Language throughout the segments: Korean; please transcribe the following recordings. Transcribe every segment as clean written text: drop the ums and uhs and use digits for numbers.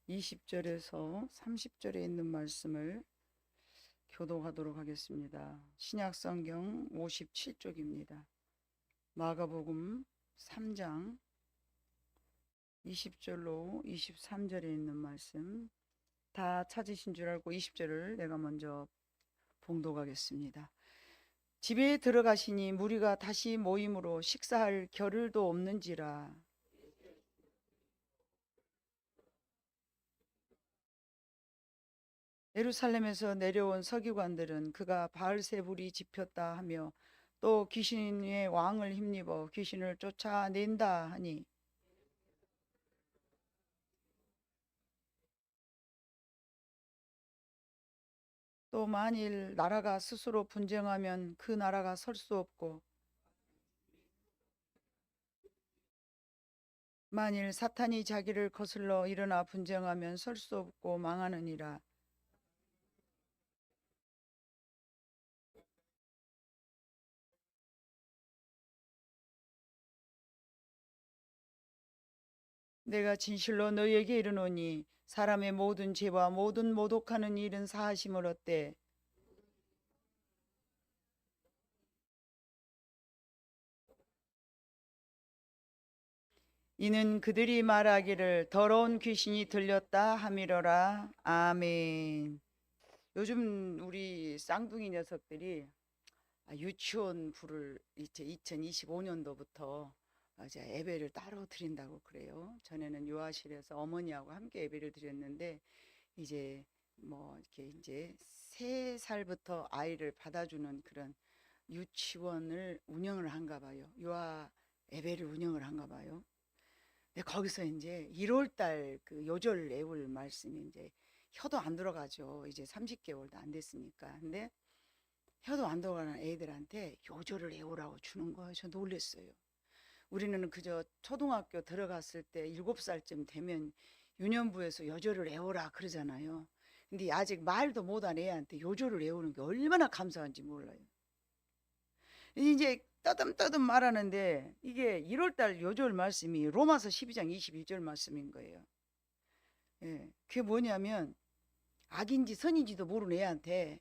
20절에서 30절에 있는 말씀을 교독하도록 하겠습니다. 신약성경 57쪽입니다. 마가복음 3장 20절로 23절에 있는 말씀, 다 찾으신 줄 알고 20절을 내가 먼저 봉독하겠습니다. 집에 들어가시니 무리가 다시 모임으로 식사할 겨를도 없는지라. 예루살렘에서 내려온 서기관들은 그가 바알세불이 집혔다 하며 또 귀신의 왕을 힘입어 귀신을 쫓아낸다 하니, 또 만일 나라가 스스로 분쟁하면 그 나라가 설 수 없고, 만일 사탄이 자기를 거슬러 일어나 분쟁하면 설 수 없고 망하느니라. 내가 진실로 너희에게 이르노니 사람의 모든 죄와 모든 모독하는 일은 사하심을 얻되, 이는 그들이 말하기를 더러운 귀신이 들렸다 함이로라. 아멘. 요즘 우리 쌍둥이 녀석들이 유치원 부를 이제 2025년도부터 이제 예배를 따로 드린다고 그래요. 전에는 요아실에서 어머니하고 함께 예배를 드렸는데, 이제 뭐 이렇게 이제 3살부터 아이를 받아주는 그런 유치원을 운영을 한가 봐요. 유아 예배를 운영을 한가 봐요. 근데 거기서 이제 1월 달 그 요절 외울 말씀이 이제 혀도 안 들어가죠. 이제 30개월도 안 됐으니까. 근데 혀도 안 들어가는 애들한테 요절을 외우라고 주는 거예요. 저 놀랬어요. 우리는 그저 초등학교 들어갔을 때 7살쯤 되면 유년부에서 요절을 외우라 그러잖아요. 근데 아직 말도 못한 애한테 요절을 외우는 게 얼마나 감사한지 몰라요. 이제 떠듬떠듬 말하는데 이게 1월달 요절 말씀이 로마서 12장 22절 말씀인 거예요. 예, 그게 뭐냐면 악인지 선인지도 모르는 애한테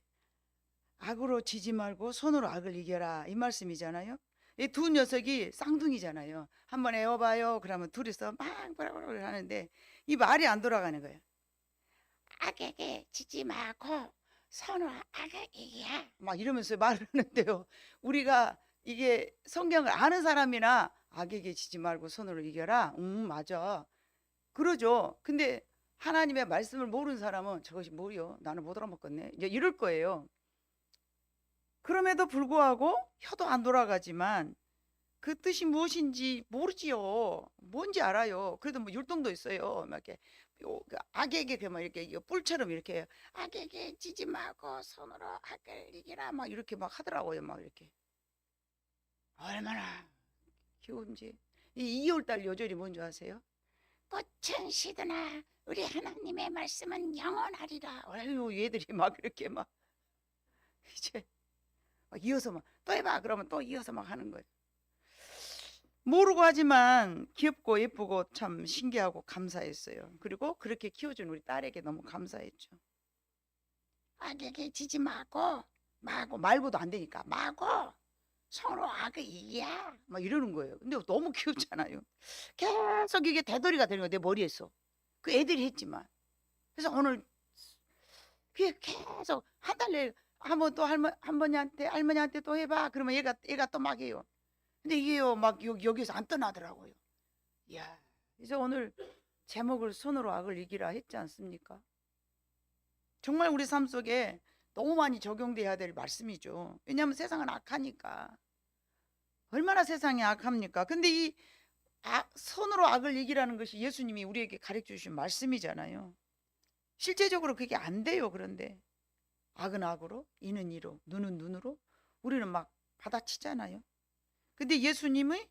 악으로 지지 말고 손으로 악을 이겨라, 이 말씀이잖아요. 이 두 녀석이 쌍둥이잖아요. 한번 애워봐요 그러면 둘이서 막 뭐라고 하는데 이 말이 안 돌아가는 거예요. 악에게 지지 말고 손으로 악을 이겨, 막 이러면서 말을 하는데요. 우리가 이게 성경을 아는 사람이나 악에게 지지 말고 손으로 이겨라, 맞아, 그러죠. 근데 하나님의 말씀을 모르는 사람은 저것이 뭐요? 나는 못 알아먹겠네, 이제 이럴 거예요. 그럼에도 불구하고 혀도 안 돌아가지만 그 뜻이 무엇인지 모르지요. 뭔지 알아요. 그래도 뭐 율동도 있어요. 막 이렇게 악에게 그막 이렇게 뿔처럼 이렇게 악에게 지지 말고 손으로 악을 이기라 막 이렇게 막 하더라고요. 막 이렇게 얼마나 귀여운지. 이 2월달 요절이 뭔지 아세요? 꽃은 시드나 우리 하나님의 말씀은 영원하리라. 아유, 얘들이 막 이렇게 막 이제 막 이어서 막 또 해봐 그러면 또 이어서 막 하는 거예요. 모르고 하지만 귀엽고 예쁘고 참 신기하고 감사했어요. 그리고 그렇게 키워준 우리 딸에게 너무 감사했죠. 악에게 지지 마고 말고도 안 되니까 마고 서로 악을 이겨 막 이러는 거예요. 근데 너무 귀엽잖아요. 계속 이게 대돌이가 되는 거예요, 내 머리에서. 그 애들이 했지만. 그래서 오늘 그게 계속 한 달 내에 한번 또 할머니한테 또 해봐 그러면 얘가 또 막 해요. 근데 이게요 막 여기서 안 떠나더라고요. 이야, 그래서 오늘 제목을 손으로 악을 이기라 했지 않습니까? 정말 우리 삶 속에 너무 많이 적용돼야 될 말씀이죠. 왜냐하면 세상은 악하니까. 얼마나 세상이 악합니까? 근데 이 손으로 악을 이기라는 것이 예수님이 우리에게 가르쳐 주신 말씀이잖아요. 실제적으로 그게 안 돼요. 그런데 악은 악으로, 이는 이로, 눈은 눈으로 우리는 막 받아치잖아요. 근데 예수님의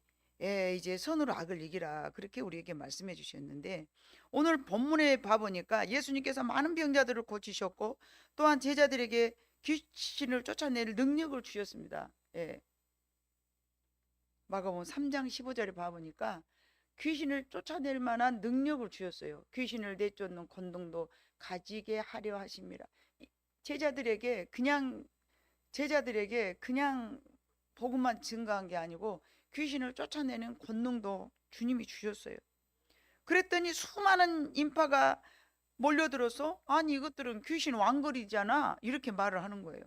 이제 손으로 악을 이기라 그렇게 우리에게 말씀해 주셨는데, 오늘 본문에 봐보니까 예수님께서 많은 병자들을 고치셨고 또한 제자들에게 귀신을 쫓아낼 능력을 주셨습니다. 예. 마가복음 3장 15절에 봐보니까 귀신을 쫓아낼 만한 능력을 주셨어요. 귀신을 내쫓는 권능도 가지게 하려 하심이라. 제자들에게 그냥 복음만 증가한 게 아니고 귀신을 쫓아내는 권능도 주님이 주셨어요. 그랬더니 수많은 인파가 몰려들어서 아니 이것들은 귀신 왕거리잖아 이렇게 말을 하는 거예요.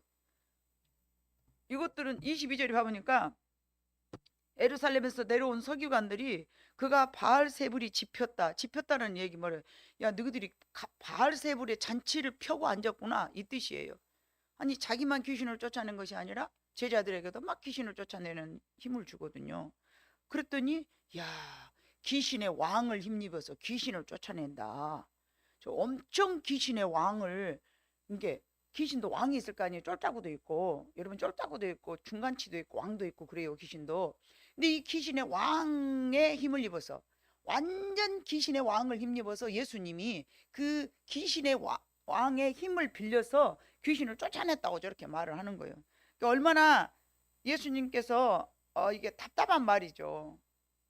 이것들은 22절에 봐보니까 예루살렘에서 내려온 서기관들이 그가 바알세불이 집혔다는 얘기 뭐래요? 야 너희들이 바알세불의 잔치를 펴고 앉았구나 이 뜻이에요. 아니 자기만 귀신을 쫓아낸 것이 아니라 제자들에게도 막 귀신을 쫓아내는 힘을 주거든요. 그랬더니 야 귀신의 왕을 힘입어서 귀신을 쫓아낸다. 저 엄청 귀신의 왕을, 이게 귀신도 왕이 있을 거 아니에요. 쫄따구도 있고, 여러분 쫄따구도 있고 중간치도 있고 왕도 있고 그래요 귀신도. 근데 이 귀신의 왕의 힘을 입어서, 완전 귀신의 왕을 힘입어서 예수님이 그 귀신의 왕의 힘을 빌려서 귀신을 쫓아냈다고 저렇게 말을 하는 거예요. 그러니까 얼마나 예수님께서 이게 답답한 말이죠.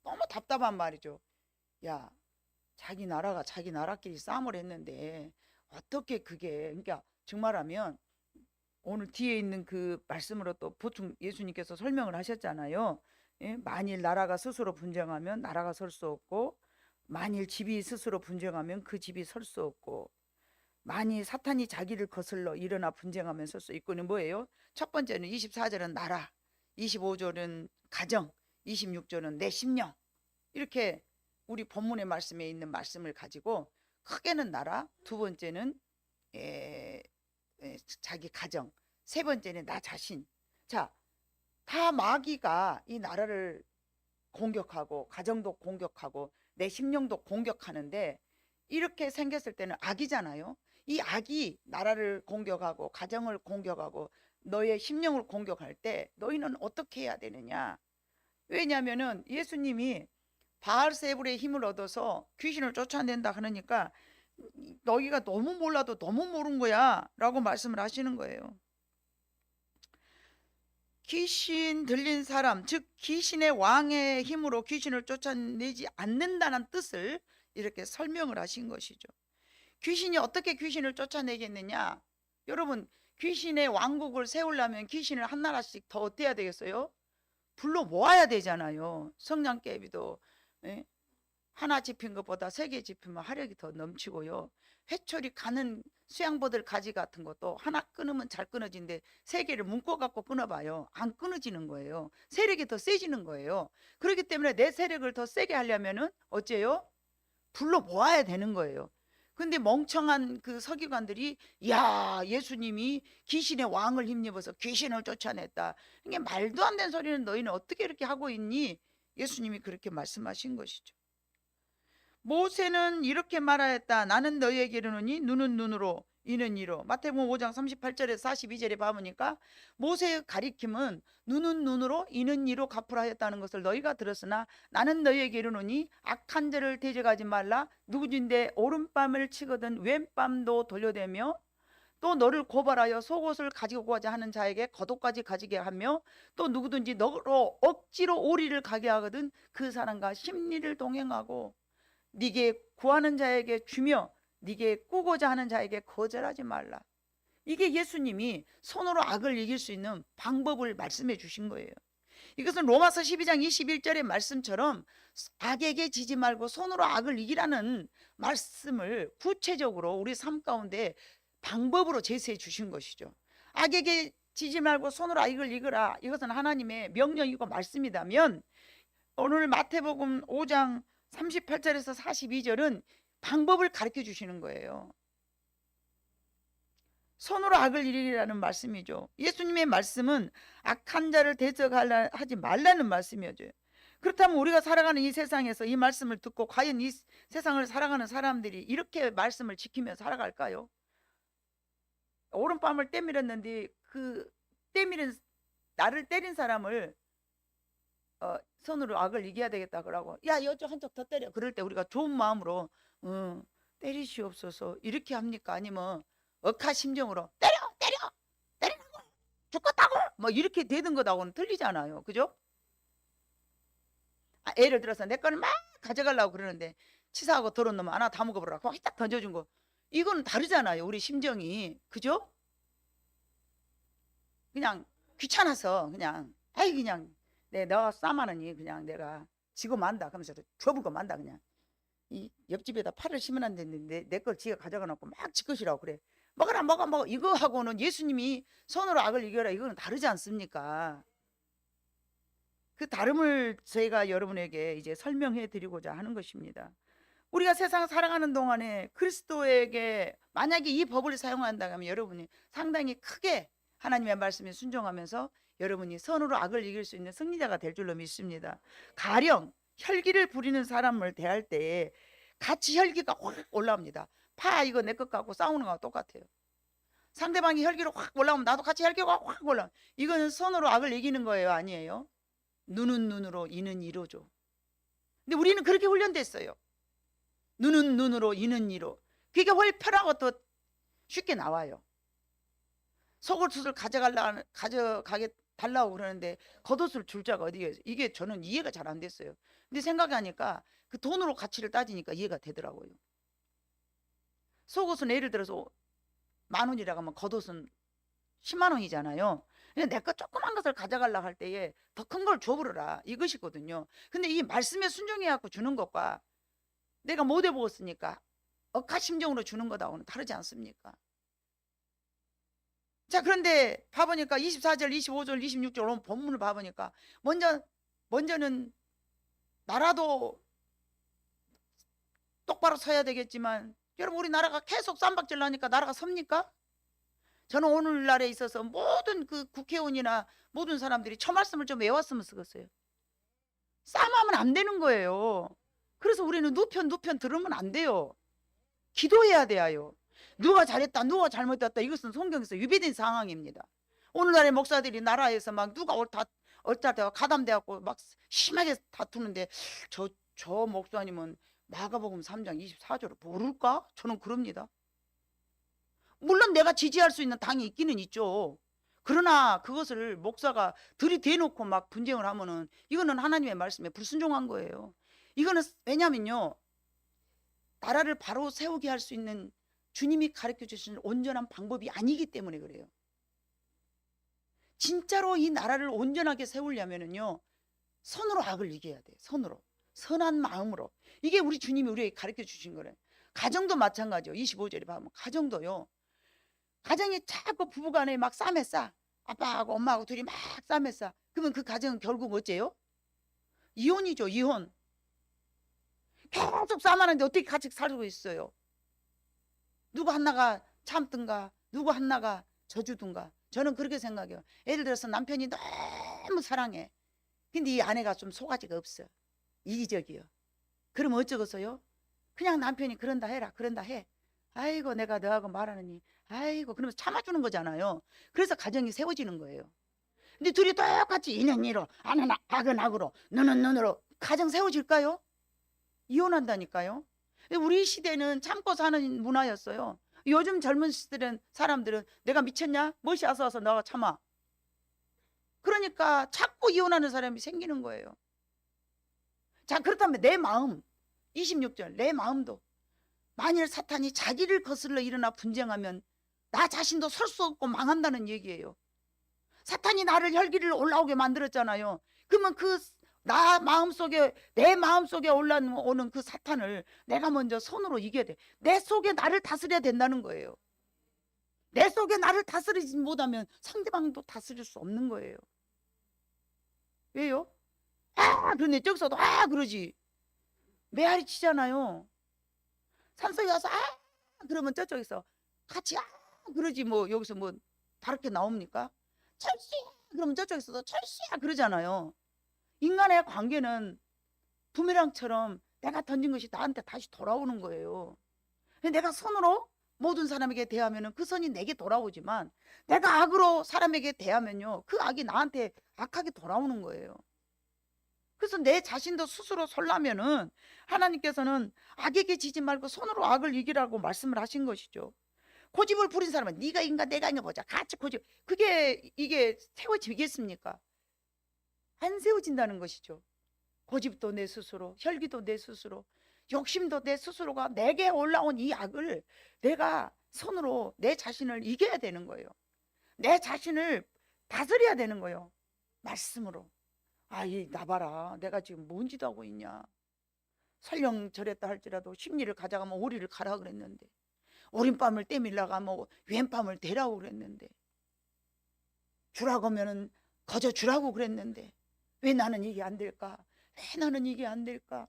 너무 답답한 말이죠. 야 자기 나라가 자기 나라끼리 싸움을 했는데 어떻게 그게, 그러니까 정말하면 오늘 뒤에 있는 그 말씀으로 또 보충 예수님께서 설명을 하셨잖아요. 예? 만일 나라가 스스로 분쟁하면 나라가 설 수 없고, 만일 집이 스스로 분쟁하면 그 집이 설 수 없고, 만일 사탄이 자기를 거슬러 일어나 분쟁하면 설 수 있고는 뭐예요? 첫 번째는 24절은 나라, 25절은 가정, 26절은 내 심령. 이렇게 우리 본문의 말씀에 있는 말씀을 가지고 크게는 나라, 두 번째는 자기 가정, 세 번째는 나 자신. 자, 다 마귀가 이 나라를 공격하고 가정도 공격하고 내 심령도 공격하는데, 이렇게 생겼을 때는 악이잖아요. 이 악이 나라를 공격하고 가정을 공격하고 너의 심령을 공격할 때 너희는 어떻게 해야 되느냐? 왜냐하면은 예수님이 바알세불의 힘을 얻어서 귀신을 쫓아낸다 하니까 너희가 너무 몰라도 너무 모른 거야 라고 말씀을 하시는 거예요. 귀신 들린 사람, 즉 귀신의 왕의 힘으로 귀신을 쫓아내지 않는다는 뜻을 이렇게 설명을 하신 것이죠. 귀신이 어떻게 귀신을 쫓아내겠느냐? 여러분, 귀신의 왕국을 세우려면 귀신을 한 나라씩 더 어때야 되겠어요? 불러 모아야 되잖아요. 성냥개비도 하나 집힌 것보다 3개 집히면 화력이 더 넘치고요. 회초리 가는 수양보들 가지 같은 것도 하나 끊으면 잘 끊어지는데 3개를 묶어 갖고 끊어봐요. 안 끊어지는 거예요. 세력이 더 세지는 거예요. 그렇기 때문에 내 세력을 더 세게 하려면은 어째요? 불러 모아야 되는 거예요. 근데 멍청한 그 서기관들이 야 예수님이 귀신의 왕을 힘입어서 귀신을 쫓아냈다, 이게 말도 안 되는 소리는 너희는 어떻게 이렇게 하고 있니? 예수님이 그렇게 말씀하신 것이죠. 모세는 이렇게 말하였다. 나는 너희에게 이르노니 눈은 눈으로 이는 이로. 마태복음 5장 38절에서 42절에 봐보니까 모세의 가리킴은 눈은 눈으로 이는 이로 갚으라 하였다는 것을 너희가 들었으나 나는 너희에게 이르노니 악한 자를 대적하지 말라. 누구든지 오른밤을 치거든 왼밤도 돌려대며 또 너를 고발하여 속옷을 가지고 가자 하는 자에게 겉옷까지 가지게 하며 또 누구든지 너로 억지로 오리를 가게 하거든 그 사람과 심리를 동행하고 네게 구하는 자에게 주며 네게 꾸고자 하는 자에게 거절하지 말라. 이게 예수님이 손으로 악을 이길 수 있는 방법을 말씀해 주신 거예요. 이것은 로마서 12장 21절의 말씀처럼 악에게 지지 말고 손으로 악을 이기라는 말씀을 구체적으로 우리 삶 가운데 방법으로 제시해 주신 것이죠. 악에게 지지 말고 손으로 악을 이기라, 이것은 하나님의 명령이고 말씀이라면 오늘 마태복음 5장 38절에서 42절은 방법을 가르쳐 주시는 거예요. 손으로 악을 이기라는 말씀이죠. 예수님의 말씀은 악한 자를 대적하지 말라는 말씀이죠. 그렇다면 우리가 살아가는 이 세상에서 이 말씀을 듣고 과연 이 세상을 살아가는 사람들이 이렇게 말씀을 지키며 살아갈까요? 오른밤을 때밀었는데 그 나를 때린 사람을 손으로 악을 이겨야 되겠다 그러고 야 이쪽 한쪽 더 때려, 그럴 때 우리가 좋은 마음으로 때리시옵소서 이렇게 합니까? 아니면 억하심정으로 때리라고 죽겠다고 뭐 이렇게 되는 것하고는 틀리잖아요. 그죠? 예를 들어서 내 거는 막 가져가려고 그러는데 치사하고 더러운 놈 하나 다 먹어보라 막 딱 던져준 거. 이거는 다르잖아요. 우리 심정이. 그죠? 그냥 귀찮아서 그냥 아이 그냥 내가 싸마느니 그냥 내가 지고 만다 그러면서 줘불고 만다. 그냥 이 옆집에다 파를 심어놨는데 내 걸 지가 가져가 놓고 막 지 것이라고 그래. 먹어라 먹어 이거하고는 예수님이 손으로 악을 이겨라 이거는 다르지 않습니까? 그 다름을 저희가 여러분에게 이제 설명해 드리고자 하는 것입니다. 우리가 세상 살아가는 동안에 그리스도에게 만약에 이 법을 사용한다면 여러분이 상당히 크게 하나님의 말씀에 순종하면서 여러분이 선으로 악을 이길 수 있는 승리자가 될 줄로 믿습니다. 가령 혈기를 부리는 사람을 대할 때에 같이 혈기가 확 올라옵니다. 파 이거 내 것 같고 싸우는 거랑 똑같아요. 상대방이 혈기로 확 올라오면 나도 같이 혈기가 확 올라오면 이거는 선으로 악을 이기는 거예요? 아니에요? 눈은 눈으로 이는 이로죠. 근데 우리는 그렇게 훈련됐어요. 눈은 눈으로 이는 이로. 그게 훨 편하고 더 쉽게 나와요. 속옷을 가져가게 달라고 그러는데 겉옷을 줄 자가 어디에 있어요? 이게 저는 이해가 잘 안 됐어요. 근데 생각하니까 그 돈으로 가치를 따지니까 이해가 되더라고요. 속옷은 예를 들어서 10,000원이라고 하면 겉옷은 10만 원이잖아요. 내 거 조그만 것을 가져가려고 할 때에 더 큰 걸 줘버려라 이것이거든요. 근데 이 말씀에 순종해갖고 주는 것과 내가 못 해보았으니까 억하심정으로 주는 것하고는 다르지 않습니까? 자, 그런데 봐보니까 24절, 25절, 26절 오늘 본문을 봐보니까 먼저는 나라도 똑바로 서야 되겠지만 여러분 우리 나라가 계속 쌈박질 나니까 나라가 섭니까? 저는 오늘날에 있어서 모든 그 국회의원이나 모든 사람들이 저 말씀을 좀 외웠으면 쓰겠어요. 싸움하면 안 되는 거예요. 그래서 우리는 누편 들으면 안 돼요. 기도해야 돼요. 누가 잘했다 누가 잘못했다 이것은 성경에서 위배된 상황입니다. 오늘날의 목사들이 나라에서 막 누가 옳다 가담돼갖고 막 심하게 다투는데 저 목사님은 마가복음 3장 24절을 모를까? 저는 그럽니다. 물론 내가 지지할 수 있는 당이 있기는 있죠. 그러나 그것을 목사가 들이대놓고 막 분쟁을 하면은 이거는 하나님의 말씀에 불순종한 거예요. 이거는 왜냐면요 나라를 바로 세우게 할 수 있는 주님이 가르쳐 주신 온전한 방법이 아니기 때문에 그래요. 진짜로 이 나라를 온전하게 세우려면은요 선으로 악을 이겨야 돼요. 선으로 선한 마음으로. 이게 우리 주님이 우리에게 가르쳐 주신 거래요. 가정도 마찬가지요. 25절에 보면 가정도요. 가정이 자꾸 부부간에 막 싸매 싸. 아빠하고 엄마하고 둘이 막 싸매 싸. 그러면 그 가정은 결국 어째요? 이혼이죠. 이혼. 계속 싸매는데 어떻게 같이 살고 있어요? 누구 하나가 참든가 누구 하나가 져주든가. 저는 그렇게 생각해요. 예를 들어서 남편이 너무 사랑해. 근데 이 아내가 좀 소가지가 없어. 이기적이요. 그럼 어쩌겠어요? 그냥 남편이 그런다 해라 그런다 해. 아이고 내가 너하고 말하느니 아이고 그러면서 참아주는 거잖아요. 그래서 가정이 세워지는 거예요. 근데 둘이 똑같이 이는 이로 악은 악으로 눈은 눈으로 가정 세워질까요? 이혼한다니까요. 우리 시대는 참고 사는 문화였어요. 요즘 젊은 사람들은 내가 미쳤냐? 멋이 와서 너가 참아. 그러니까 자꾸 이혼하는 사람이 생기는 거예요. 자, 그렇다면 내 마음 26절 내 마음도 만일 사탄이 자기를 거슬러 일어나 분쟁하면 나 자신도 설 수 없고 망한다는 얘기예요. 사탄이 나를 혈기를 올라오게 만들었잖아요. 그러면 내 마음속에 올라오는 그 사탄을 내가 먼저 손으로 이겨야 돼. 내 속에 나를 다스려야 된다는 거예요. 내 속에 나를 다스리지 못하면 상대방도 다스릴 수 없는 거예요. 왜요? 그러네 저기서도 그러지. 메아리 치잖아요. 산속에 가서 그러면 저쪽에서 같이 그러지. 뭐 여기서 뭐 다르게 나옵니까? 철수야 그러면 저쪽에서도 철수야 그러잖아요. 인간의 관계는 부메랑처럼 내가 던진 것이 나한테 다시 돌아오는 거예요. 내가 선으로 모든 사람에게 대하면 그 선이 내게 돌아오지만 내가 악으로 사람에게 대하면요 그 악이 나한테 악하게 돌아오는 거예요. 그래서 내 자신도 스스로 설라면은 하나님께서는 악에게 지지 말고 손으로 악을 이기라고 말씀을 하신 것이죠. 고집을 부린 사람은 네가 인가 내가 인가 보자. 같이 고집. 이게 세워지겠습니까? 안 세워진다는 것이죠. 고집도 내 스스로, 혈기도 내 스스로, 욕심도 내 스스로가 내게 올라온 이 악을 내가 손으로 내 자신을 이겨야 되는 거예요. 내 자신을 다스려야 되는 거예요. 말씀으로. 나 봐라. 내가 지금 뭔 짓 하고 있냐. 설령 저랬다 할지라도 심리를 가져가면 오리를 가라 그랬는데, 오른밤을 떼밀라고 하면 왼밤을 대라고 그랬는데, 주라고 하면은 거저 주라고 그랬는데 왜 나는 이게 안 될까? 왜 나는 이게 안 될까?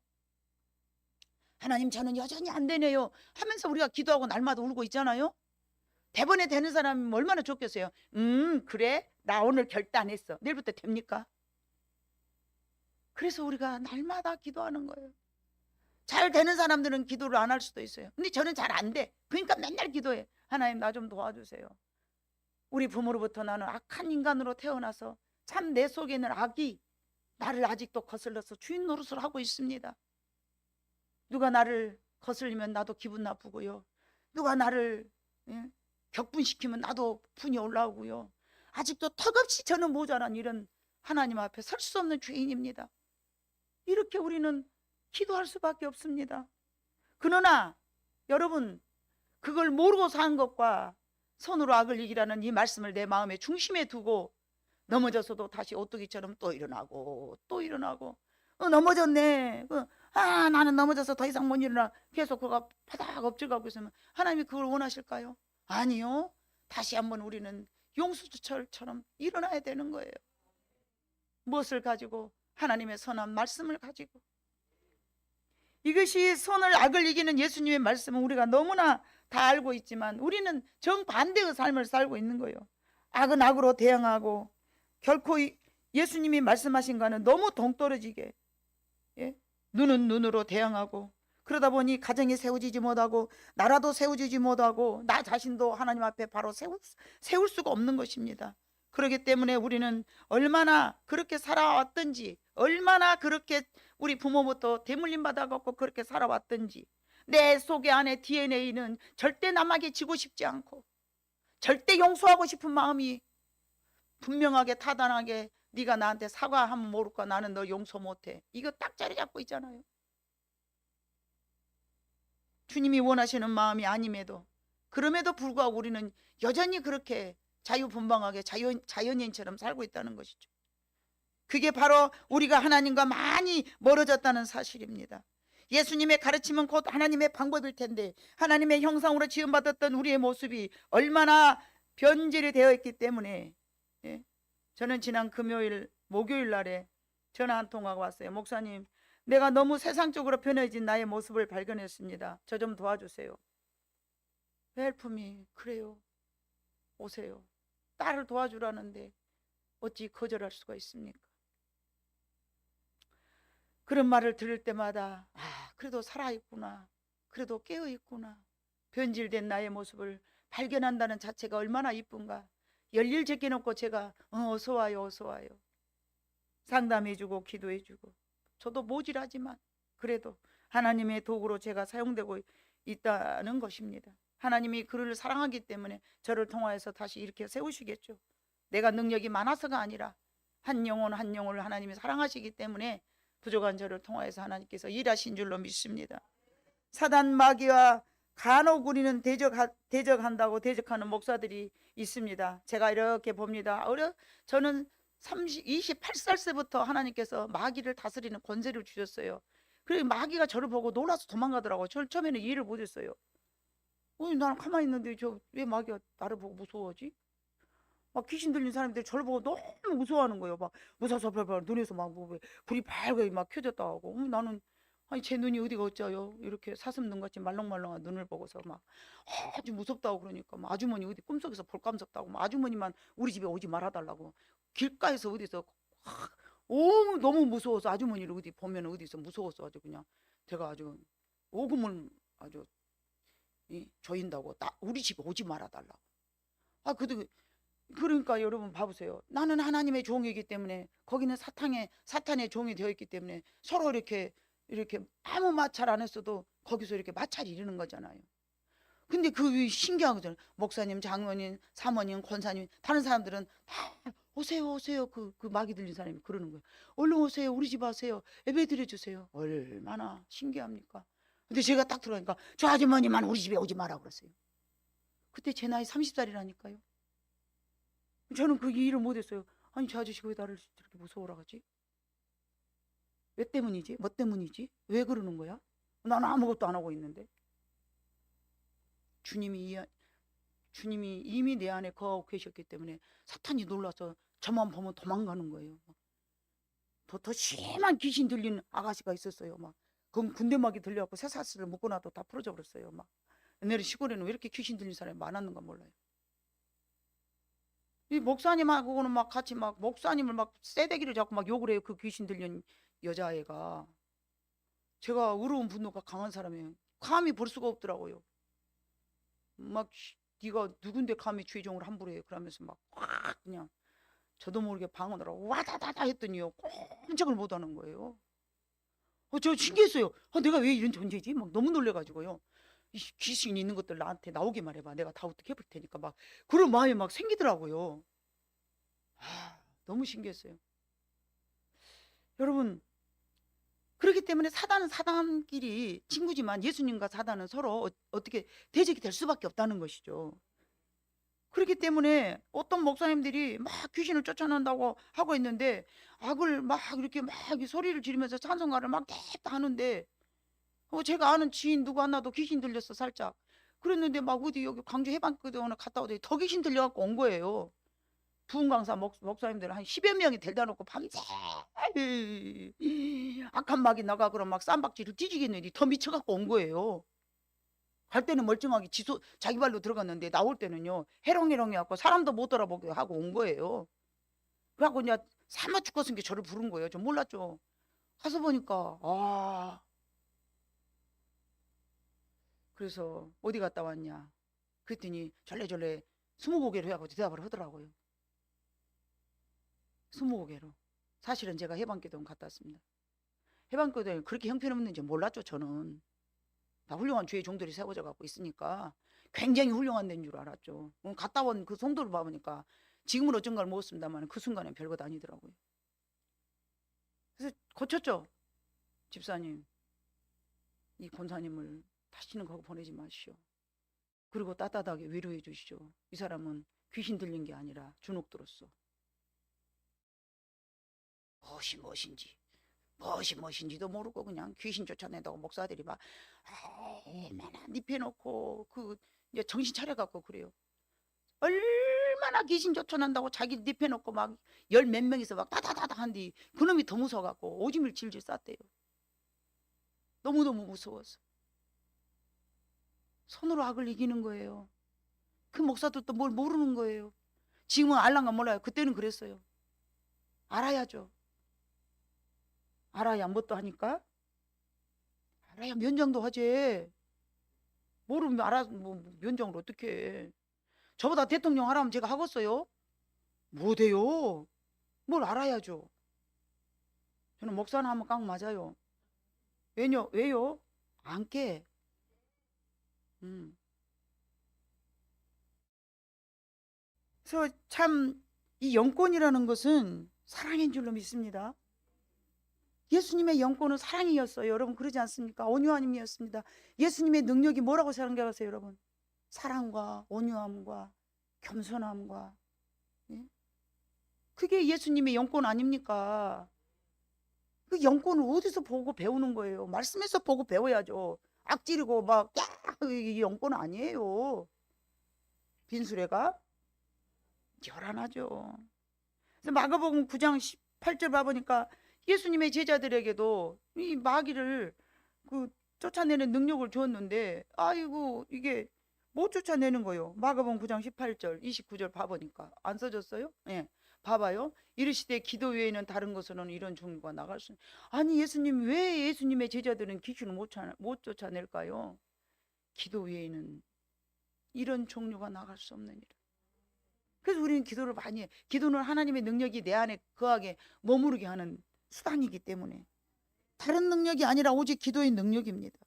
하나님, 저는 여전히 안 되네요 하면서 우리가 기도하고 날마다 울고 있잖아요. 대번에 되는 사람이 얼마나 좋겠어요. 그래, 나 오늘 결단했어. 내일부터 됩니까? 그래서 우리가 날마다 기도하는 거예요. 잘 되는 사람들은 기도를 안 할 수도 있어요. 근데 저는 잘 안 돼. 그러니까 맨날 기도해. 하나님, 나 좀 도와주세요. 우리 부모로부터 나는 악한 인간으로 태어나서 참 내 속에 있는 악이 나를 아직도 거슬러서 주인 노릇을 하고 있습니다. 누가 나를 거슬리면 나도 기분 나쁘고요. 누가 나를 격분시키면 나도 분이 올라오고요. 아직도 턱없이 저는 모자란 이런 하나님 앞에 설 수 없는 죄인입니다. 이렇게 우리는 기도할 수밖에 없습니다. 그러나 여러분, 그걸 모르고 산 것과 손으로 악을 이기라는 이 말씀을 내 마음의 중심에 두고 넘어져서도 다시 오뚜기처럼 또 일어나고 또 일어나고, 넘어졌네, 나는 넘어져서 더 이상 못 일어나, 계속 그가 바닥 엎질가고 있으면 하나님이 그걸 원하실까요? 아니요. 다시 한번 우리는 용수철처럼 일어나야 되는 거예요. 무엇을 가지고? 하나님의 선한 말씀을 가지고. 이것이 손을 악을 이기는 예수님의 말씀은 우리가 너무나 다 알고 있지만 우리는 정반대의 삶을 살고 있는 거예요. 악은 악으로 대응하고, 결코 예수님이 말씀하신 거는 너무 동떨어지게, 눈은 눈으로 대응하고, 그러다 보니 가정이 세워지지 못하고 나라도 세워지지 못하고 나 자신도 하나님 앞에 바로 세울 수가 없는 것입니다. 그렇기 때문에 우리는 얼마나 그렇게 살아왔든지, 얼마나 그렇게 우리 부모부터 대물림 받아갖고 그렇게 살아왔든지, 내 속에 안에 DNA는 절대 남에게 지고 싶지 않고 절대 용서하고 싶은 마음이 분명하게 타단하게, 네가 나한테 사과하면 모를까, 나는 너 용서 못해, 이거 딱 자리 잡고 있잖아요. 주님이 원하시는 마음이 아님에도, 그럼에도 불구하고 우리는 여전히 그렇게 자유분방하게 자연인처럼 살고 있다는 것이죠. 그게 바로 우리가 하나님과 많이 멀어졌다는 사실입니다. 예수님의 가르침은 곧 하나님의 방법일 텐데 하나님의 형상으로 지음받았던 우리의 모습이 얼마나 변질이 되어 있기 때문에, 저는 지난 목요일 날에 전화 한 통화가 왔어요. 목사님, 내가 너무 세상적으로 변해진 나의 모습을 발견했습니다. 저 좀 도와주세요. 헬프미. 그래요, 오세요. 딸을 도와주라는데 어찌 거절할 수가 있습니까? 그런 말을 들을 때마다 그래도 살아있구나, 그래도 깨어있구나, 변질된 나의 모습을 발견한다는 자체가 얼마나 이쁜가. 열일 제껴놓고 제가 어서와요 어서와요 상담해주고 기도해주고, 저도 모질하지만 그래도 하나님의 도구로 제가 사용되고 있다는 것입니다. 하나님이 그를 사랑하기 때문에 저를 통하여서 다시 이렇게 세우시겠죠. 내가 능력이 많아서가 아니라 한 영혼 한 영혼을 하나님이 사랑하시기 때문에 부족한 저를 통하여서 하나님께서 일하신 줄로 믿습니다. 사단 마귀와 간혹 우리는 대적한다고 대적하는 목사들이 있습니다. 제가 이렇게 봅니다. 저는 28살 때부터 하나님께서 마귀를 다스리는 권세를 주셨어요. 그리고 마귀가 저를 보고 놀라서 도망가더라고요. 저를 처음에는 이해를 못했어요. 나는 가만히 있는데 왜 마귀가 나를 보고 무서워하지? 막 귀신 들린 사람들이 저를 보고 너무 무서워하는 거예요. 막 무서워서 눈에서 막 불이 밝게 막 켜졌다 하고, 나는 제 눈이 어디가 어째요? 이렇게 사슴눈같이 말랑말랑한 눈을 보고서 막 아주 무섭다고 그러니까 막 아주머니 어디 꿈속에서 볼감섭다고, 막 아주머니만 우리 집에 오지 말아달라고, 길가에서 어디서 너무 무서워서 아주머니를 어디 보면 어디서 무서워서 아주 그냥 제가 아주 오금을 아주 조인다고 우리 집에 오지 말아달라고. 그러니까 여러분 봐보세요. 나는 하나님의 종이기 때문에 거기는 사탄의 종이 되어 있기 때문에 서로 이렇게 아무 마찰 안 했어도 거기서 이렇게 마찰이 이르는 거잖아요. 근데 그 신기한 거잖아요. 목사님, 장로님, 사모님, 권사님, 다른 사람들은 다 오세요, 오세요. 그 마귀 들린 사람이 그러는 거예요. 얼른 오세요. 우리 집 와세요. 예배 드려주세요. 얼마나 신기합니까? 근데 제가 딱 들어가니까 저 아주머니만 우리 집에 오지 마라 그랬어요. 그때 제 나이 30살이라니까요. 저는 그 이해를 못했어요. 아니 저 아저씨가 왜 나를 이렇게 무서워라 하지? 왜 때문이지? 뭐 때문이지? 왜 그러는 거야? 나는 아무것도 안 하고 있는데. 주님이 이미 내 안에 거하고 계셨기 때문에 사탄이 놀라서 저만 보면 도망가는 거예요. 더 심한 귀신 들린 아가씨가 있었어요. 막 그럼 군대막이 들려갖고 쇠사슬을 묶고 나도 다 풀어져 버렸어요. 막 옛날에 시골에는 왜 이렇게 귀신 들린 사람이 많았는가 몰라요. 이 목사님하고는 막 같이 막 목사님을 막 새대기를 잡고 막 욕을 해요. 그 귀신 들린 여자애가. 제가 의로운 분노가 강한 사람이에요. 감히 볼 수가 없더라고요. 막 네가 누군데 감히 죄종을 함부로 해 그러면서 막 확 그냥 저도 모르게 방언으로 와다다다 했더니요 꼼짝을 못하는 거예요. 저 신기했어요. 내가 왜 이런 존재지? 막 너무 놀래가지고요. 이 귀신이 있는 것들 나한테 나오기만 해봐. 내가 다 어떻게 해볼 테니까 막 그런 마음이 막 생기더라고요. 너무 신기했어요. 여러분 그렇기 때문에 사단은 사단끼리 친구지만 예수님과 사단은 서로 어떻게 대적이 될 수밖에 없다는 것이죠. 그렇기 때문에 어떤 목사님들이 막 귀신을 쫓아낸다고 하고 있는데 악을 막 이렇게 막 소리를 지르면서 찬송가를 막 냅다 하는데 제가 아는 지인 누구 하나도 귀신 들렸어 살짝. 그랬는데 막 어디 여기 광주 해방교대원에 갔다 오더니 더 귀신 들려갖고 온 거예요. 부흥 강사 목사님들 한 10여 명이 데려다 놓고 밤새 악한 막이 나가 그럼 막 쌈박질을 뒤지겠는데 더 미쳐갖고 온 거예요. 갈 때는 멀쩡하게 자기 발로 들어갔는데 나올 때는요 해롱해롱 해갖고 사람도 못 알아보게 하고 온 거예요. 그래갖고 이제 사마 죽겠은 게 저를 부른 거예요. 저 몰랐죠. 가서 보니까 그래서 어디 갔다 왔냐 그랬더니 절레절레 20고개로 해갖고 대답을 하더라고요. 20고개로. 사실은 제가 해방교대원 갔다 왔습니다. 해방교대원이 그렇게 형편없는지 몰랐죠. 저는 다 훌륭한 주의 종들이 세워져 갖고 있으니까 굉장히 훌륭한 데인 줄 알았죠. 갔다 온 그 성도를 봐보니까 지금은 어쩐가를 먹었습니다만 그 순간엔 별것 아니더라고요. 그래서 고쳤죠. 집사님 이 권사님을 다시는 거기 보내지 마시오. 그리고 따뜻하게 위로해 주시죠. 이 사람은 귀신 들린 게 아니라 주눅들었어. 무엇이 무엇인지도 모르고 그냥 귀신 쫓아낸다고 목사들이 막 얼마나 눕혀놓고 이제 정신 차려갖고 그래요. 얼마나 귀신 쫓아낸다고 자기 눕혀놓고 막 열 몇 명이서 막 다다다다 한뒤 그놈이 더 무서워갖고 오줌을 질질 쌌대요. 너무너무 무서워서 손으로 악을 이기는 거예요. 그 목사들도 뭘 모르는 거예요. 지금은 알란가 몰라요. 그때는 그랬어요. 알아야죠. 알아야 뭣도 하니까. 알아야 면장도 하지. 모르면 뭐 면장을 어떻게 해. 저보다 대통령 하라면 제가 하겠어요? 못해요. 뭘 알아야죠. 저는 목사나 하면 깡 맞아요. 왜요? 안 깨. 그래서 참 이 영권이라는 것은 사랑인 줄로 믿습니다. 예수님의 영권은 사랑이었어요. 여러분 그러지 않습니까? 온유함이었습니다. 예수님의 능력이 뭐라고 생각하세요, 여러분? 사랑과 온유함과 겸손함과 그게 예수님의 영권 아닙니까? 그 영권을 어디서 보고 배우는 거예요? 말씀에서 보고 배워야죠. 악지르고 막 이 영권 아니에요. 빈수레가 결함하죠. 그래서 마가복음 9장 18절 봐보니까 예수님의 제자들에게도 이 마귀를 쫓아내는 능력을 주었는데 아이고 이게 못 쫓아내는 거예요. 마가복음 9장 18절 29절 봐보니까 안 써졌어요? 예, 봐봐요. 이르시되 기도 외에는 다른 것으로는 이런 종류가 나갈 수. 아니 예수님 왜 예수님의 제자들은 귀신을 못 쫓아낼까요? 기도 외에는 이런 종류가 나갈 수 없느니라. 그래서 우리는 기도를 많이 해. 기도는 하나님의 능력이 내 안에 거하게 머무르게 하는 수단이기 때문에 다른 능력이 아니라 오직 기도의 능력입니다.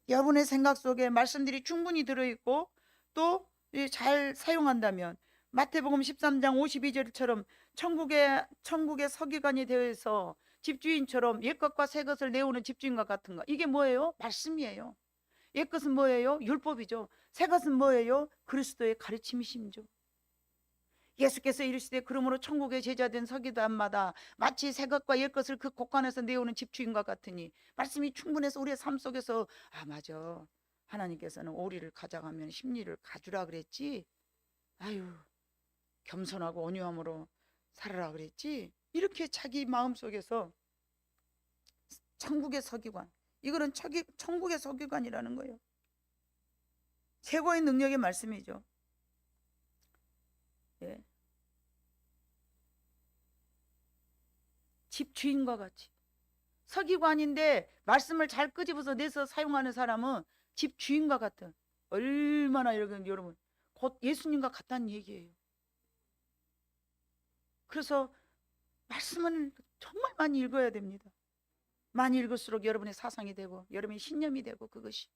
여러분의 생각 속에 말씀들이 충분히 들어있고 또 잘 사용한다면 마태복음 13장 52절처럼 천국의 서기관이 되어서 집주인처럼 옛것과 새것을 내오는 집주인과 같은 거. 이게 뭐예요? 말씀이에요. 옛것은 뭐예요? 율법이죠. 새것은 뭐예요? 그리스도의 가르침이심이죠. 예수께서 이르시되 그러므로 천국의 제자된 서기관마다 마치 새것과 옛것을 그 곳간에서 내오는 집주인과 같으니, 말씀이 충분해서 우리의 삶 속에서 맞아, 하나님께서는 오리를 가져가면 십리를 가주라 그랬지, 아유 겸손하고 온유함으로 살아라 그랬지, 이렇게 자기 마음속에서 천국의 서기관, 이거는 천국의 서기관이라는 거예요. 최고의 능력의 말씀이죠. 예. 집주인과 같이 서기관인데 말씀을 잘 끄집어서 내서 사용하는 사람은 집주인과 같은, 얼마나 여러분 곧 예수님과 같다는 얘기예요. 그래서 말씀을 정말 많이 읽어야 됩니다. 많이 읽을수록 여러분의 사상이 되고 여러분의 신념이 되고 그것이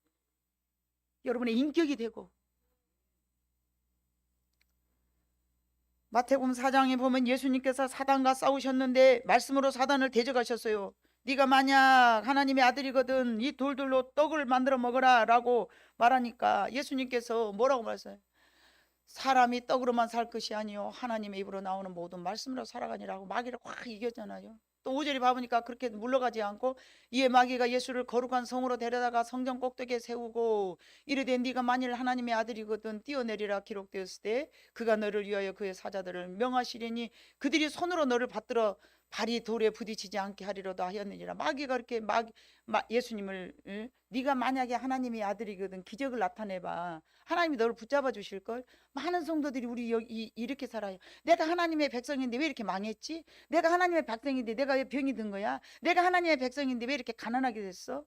여러분의 인격이 되고. 마태복음 4장에 보면 예수님께서 사단과 싸우셨는데 말씀으로 사단을 대적하셨어요. 네가 만약 하나님의 아들이거든 이 돌들로 떡을 만들어 먹어라 라고 말하니까 예수님께서 뭐라고 말했어요? 사람이 떡으로만 살 것이 아니요 하나님의 입으로 나오는 모든 말씀으로 살아가니라고 마귀를 확 이겼잖아요. 또 5절에 봐보니까 그렇게 물러가지 않고 이에 마귀가 예수를 거룩한 성으로 데려다가 성전 꼭대기에 세우고 이르되 네가 만일 하나님의 아들이거든 뛰어내리라 기록되었을 때 그가 너를 위하여 그의 사자들을 명하시리니 그들이 손으로 너를 받들어 발이 돌에 부딪히지 않게 하리로다 하였느니라. 마귀가 이렇게 예수님을 네가 만약에 하나님의 아들이거든 기적을 나타내봐, 하나님이 너를 붙잡아 주실걸. 많은 성도들이 우리 여기 이렇게 살아요. 내가 하나님의 백성인데 왜 이렇게 망했지? 내가 하나님의 백성인데 내가 왜 병이 든 거야? 내가 하나님의 백성인데 왜 이렇게 가난하게 됐어?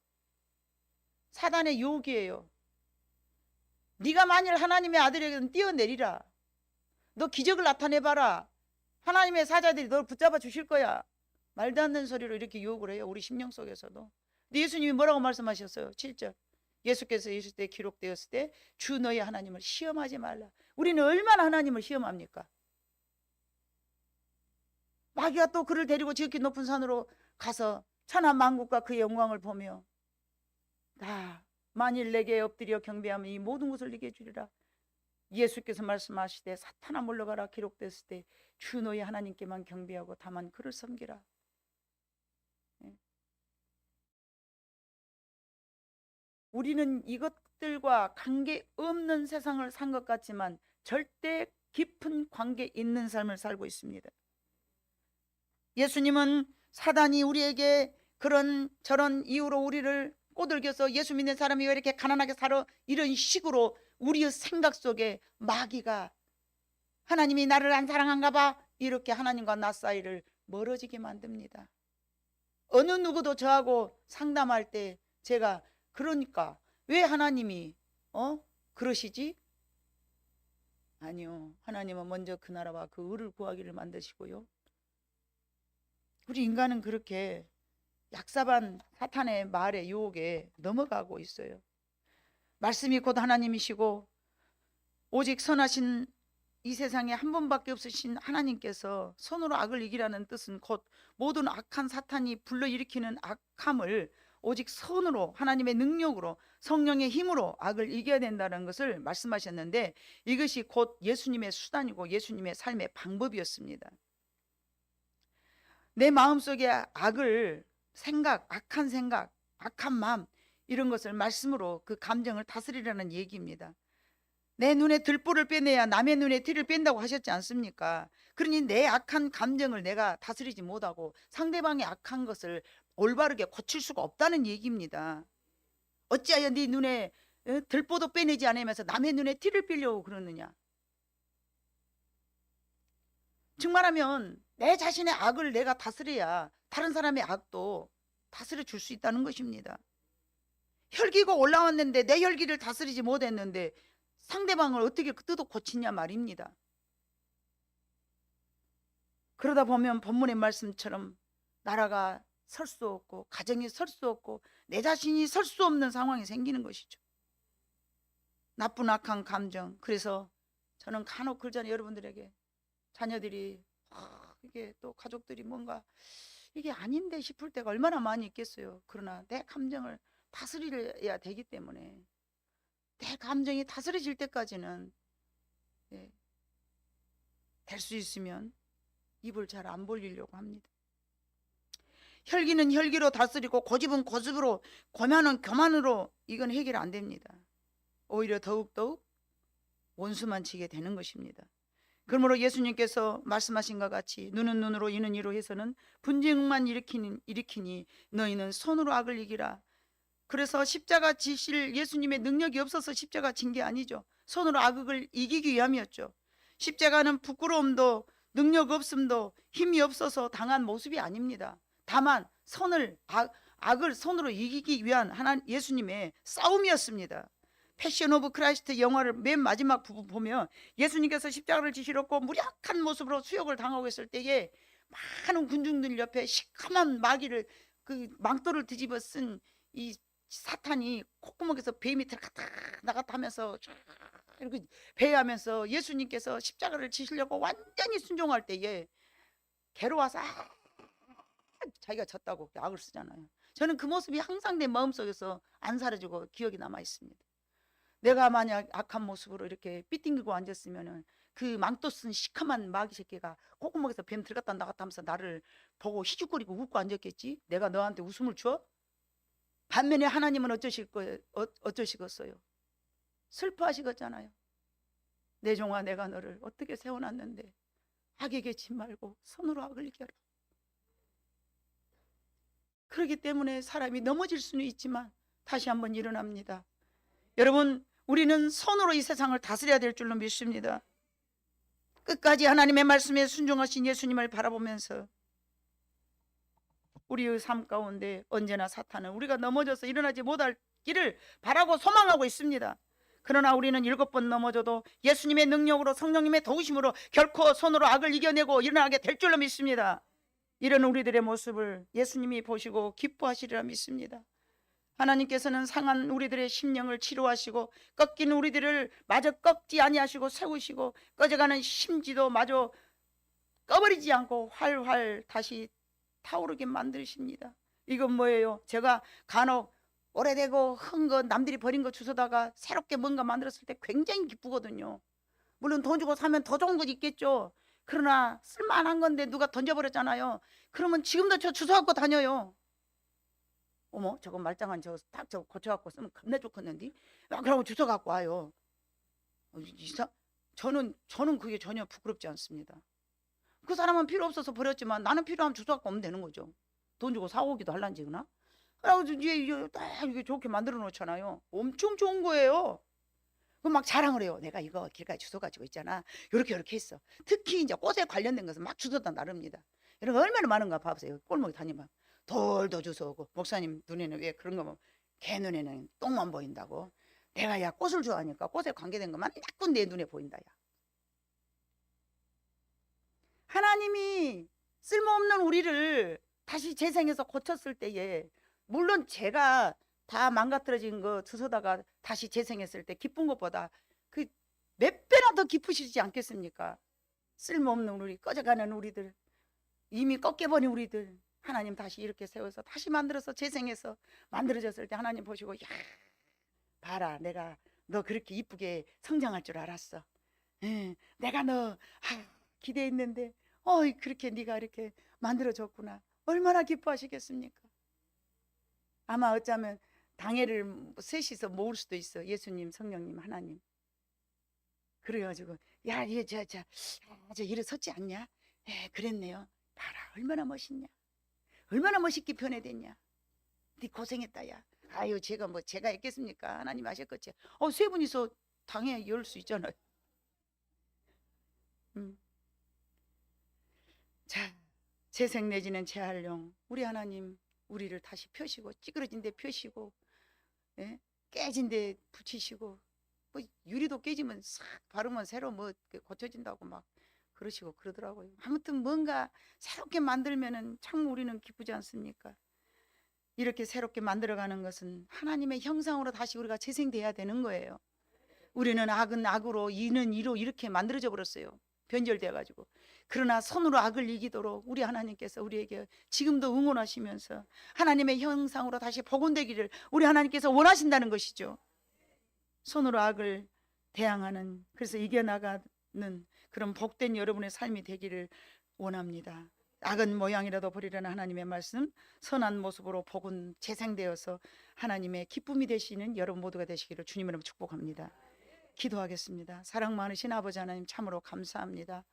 사단의 유혹이에요. 네가 만일 하나님의 아들이거든 뛰어내리라, 너 기적을 나타내봐라, 하나님의 사자들이 너를 붙잡아 주실 거야. 말도 안 되는 소리로 이렇게 유혹을 해요, 우리 심령 속에서도. 근데 예수님이 뭐라고 말씀하셨어요? 7절 예수께서 있을 때 기록되었을 때 주 너희 하나님을 시험하지 말라. 우리는 얼마나 하나님을 시험합니까? 마귀가 또 그를 데리고 지극히 높은 산으로 가서 천하 만국과 그의 영광을 보며 나 만일 내게 엎드려 경배하면 이 모든 것을 네게 주리라. 예수께서 말씀하시되 사탄아 물러가라 기록됐을 때 주 너희 하나님께만 경배하고 다만 그를 섬기라. 우리는 이것들과 관계없는 세상을 산 것 같지만 절대 깊은 관계 있는 삶을 살고 있습니다. 예수님은 사단이 우리에게 그런 저런 이유로 우리를 꼬들겨서 예수 믿는 사람이 왜 이렇게 가난하게 살아, 이런 식으로 우리의 생각 속에 마귀가 하나님이 나를 안 사랑한가 봐, 이렇게 하나님과 나 사이를 멀어지게 만듭니다. 어느 누구도 저하고 상담할 때 제가 그러니까 왜 하나님이 그러시지? 아니요, 하나님은 먼저 그 나라와 그 의를 구하기를 만드시고요, 우리 인간은 그렇게 약사반 사탄의 말에 유혹에 넘어가고 있어요. 말씀이 곧 하나님이시고 오직 선하신 이 세상에 한 분밖에 없으신 하나님께서 손으로 악을 이기라는 뜻은 곧 모든 악한 사탄이 불러일으키는 악함을 오직 손으로 하나님의 능력으로 성령의 힘으로 악을 이겨야 된다는 것을 말씀하셨는데 이것이 곧 예수님의 수단이고 예수님의 삶의 방법이었습니다. 내 마음속에 악을 악한 생각, 악한 마음, 이런 것을 말씀으로 그 감정을 다스리라는 얘기입니다. 내 눈에 들보를 빼내야 남의 눈에 티를 뺀다고 하셨지 않습니까? 그러니 내 악한 감정을 내가 다스리지 못하고 상대방의 악한 것을 올바르게 고칠 수가 없다는 얘기입니다. 어찌하여 네 눈에 들보도 빼내지 않으면서 남의 눈에 티를 빼려고 그러느냐? 정말하면 내 자신의 악을 내가 다스려야 다른 사람의 악도 다스려 줄 수 있다는 것입니다. 혈기가 올라왔는데 내 혈기를 다스리지 못했는데 상대방을 어떻게 뜯어 고치냐 말입니다. 그러다 보면 본문의 말씀처럼 나라가 설 수 없고 가정이 설 수 없고 내 자신이 설 수 없는 상황이 생기는 것이죠. 나쁜 악한 감정, 그래서 저는 간혹 그러잖아요. 여러분들에게 자녀들이 이게 또 가족들이 뭔가 이게 아닌데 싶을 때가 얼마나 많이 있겠어요. 그러나 내 감정을 다스려야 되기 때문에 내 감정이 다스려질 때까지는 될 수 있으면 입을 잘 안 벌리려고 합니다. 혈기는 혈기로 다스리고 고집은 고집으로, 교만은 교만으로, 이건 해결 안 됩니다. 오히려 더욱더욱 원수만 치게 되는 것입니다. 그러므로 예수님께서 말씀하신 것 같이 눈은 눈으로 이는 이로 해서는 분쟁만 일으키니 너희는 손으로 악을 이기라. 그래서 십자가 지실 예수님의 능력이 없어서 십자가 진 게 아니죠. 손으로 악을 이기기 위함이었죠. 십자가는 부끄러움도 능력 없음도 힘이 없어서 당한 모습이 아닙니다. 다만 악을 손으로 이기기 위한 예수님의 싸움이었습니다. 패션 오브 크라이스트 영화를 맨 마지막 부분 보면 예수님께서 십자가를 지시려고 무력한 모습으로 수욕을 당하고 있을 때에 많은 군중들 옆에 시커먼 마귀를, 그 망토를 뒤집어 쓴 이 사탄이 콧구멍에서 배 밑을 갔다 나갔다 하면서 이렇게 배회하면서 예수님께서 십자가를 지시려고 완전히 순종할 때에 괴로워서 자기가 졌다고 악을 쓰잖아요. 저는 그 모습이 항상 내 마음속에서 안 사라지고 기억이 남아 있습니다. 내가 만약 악한 모습으로 이렇게 삐뚤기고 앉았으면은 그 망토 쓴 시커먼 마귀 새끼가 콧구멍에서 뱀 들어갔다 나갔다 하면서 나를 보고 희죽거리고 웃고 앉았겠지. 내가 너한테 웃음을 줘? 반면에 하나님은 어쩌시겠어요? 슬퍼하시겠잖아요. 내 종아 내가 너를 어떻게 세워놨는데 악에게 지 말고 손으로 악을 이겨라. 그렇기 때문에 사람이 넘어질 수는 있지만 다시 한번 일어납니다. 여러분, 우리는 손으로 이 세상을 다스려야 될 줄로 믿습니다. 끝까지 하나님의 말씀에 순종하신 예수님을 바라보면서 우리의 삶 가운데 언제나 사탄은 우리가 넘어져서 일어나지 못할 길을 바라고 소망하고 있습니다. 그러나 우리는 7번 넘어져도 예수님의 능력으로, 성령님의 도우심으로 결코 손으로 악을 이겨내고 일어나게 될 줄로 믿습니다. 이런 우리들의 모습을 예수님이 보시고 기뻐하시리라 믿습니다. 하나님께서는 상한 우리들의 심령을 치료하시고 꺾인 우리들을 마저 꺾지 아니하시고 세우시고 꺼져가는 심지도 마저 꺼버리지 않고 활활 다시 타오르게 만드십니다. 이건 뭐예요? 제가 간혹 오래되고 흔 거 남들이 버린 거 주워다가 새롭게 뭔가 만들었을 때 굉장히 기쁘거든요. 물론 돈 주고 사면 더 좋은 거 있겠죠. 그러나 쓸만한 건데 누가 던져버렸잖아요. 그러면 지금도 저 주워갖고 다녀요. 어머, 저거 말짱한 저거 고쳐갖고 쓰면 겁나 좋겠는데? 그러고 주워갖고 와요. 저는 그게 전혀 부끄럽지 않습니다. 그 사람은 필요 없어서 버렸지만 나는 필요하면 주워갖고 오면 되는 거죠. 돈 주고 사오기도 할란지구나. 그러고 이게 좋게 만들어 놓잖아요. 엄청 좋은 거예요. 그럼 막 자랑을 해요. 내가 이거 길가에 주워가지고 있잖아. 이렇게 했어. 특히 이제 꽃에 관련된 것은 막 주워다 나릅니다. 이런 거 얼마나 많은가 봐보세요. 꼴목에 다니면 돌도 주워오고. 목사님 눈에는 왜 그런 거 보면 걔 눈에는 똥만 보인다고. 내가 야 꽃을 좋아하니까 꽃에 관계된 것만 자꾸 내 눈에 보인다. 야. 하나님이 쓸모없는 우리를 다시 재생해서 고쳤을 때에 물론 제가 다 망가뜨려진 거 주워다가 다시 재생했을 때 기쁜 것보다 그 몇 배나 더 기쁘시지 않겠습니까? 쓸모없는 우리, 꺼져가는 우리들, 이미 꺾여버린 우리들 하나님 다시 이렇게 세워서 다시 만들어서 재생해서 만들어졌을 때 하나님 보시고 야 봐라 내가 너 그렇게 이쁘게 성장할 줄 알았어. 내가 너 기대했는데 그렇게 네가 이렇게 만들어졌구나. 얼마나 기뻐하시겠습니까? 아마 어쩌면 당회를 셋이서 모을 수도 있어. 예수님, 성령님, 하나님. 그래가지고 야, 얘 저 일어섰지 않냐? 그랬네요. 봐라 얼마나 멋있냐? 얼마나 멋있게 변해됐냐? 네 고생했다 야. 아유 제가 했겠습니까? 하나님 하셨겠지. 세 분이서 당회 열 수 있잖아요. 자, 재생 내지는 재활용. 우리 하나님 우리를 다시 펴시고 찌그러진 데 펴시고 깨진 데 붙이시고 뭐 유리도 깨지면 싹 바르면 새로 고쳐진다고 막 그러시고 그러더라고요. 아무튼 뭔가 새롭게 만들면은 참 우리는 기쁘지 않습니까? 이렇게 새롭게 만들어가는 것은 하나님의 형상으로 다시 우리가 재생돼야 되는 거예요. 우리는 악은 악으로 이는 이로 이렇게 만들어져 버렸어요. 변절돼 가지고. 그러나 손으로 악을 이기도록 우리 하나님께서 우리에게 지금도 응원하시면서 하나님의 형상으로 다시 복원되기를 우리 하나님께서 원하신다는 것이죠. 손으로 악을 대항하는, 그래서 이겨나가는 그런 복된 여러분의 삶이 되기를 원합니다. 악은 모양이라도 버리라는 하나님의 말씀, 선한 모습으로 복은 재생되어서 하나님의 기쁨이 되시는 여러분 모두가 되시기를 주님 이름으로 축복합니다. 기도하겠습니다. 사랑 많으신 아버지 하나님, 참으로 감사합니다.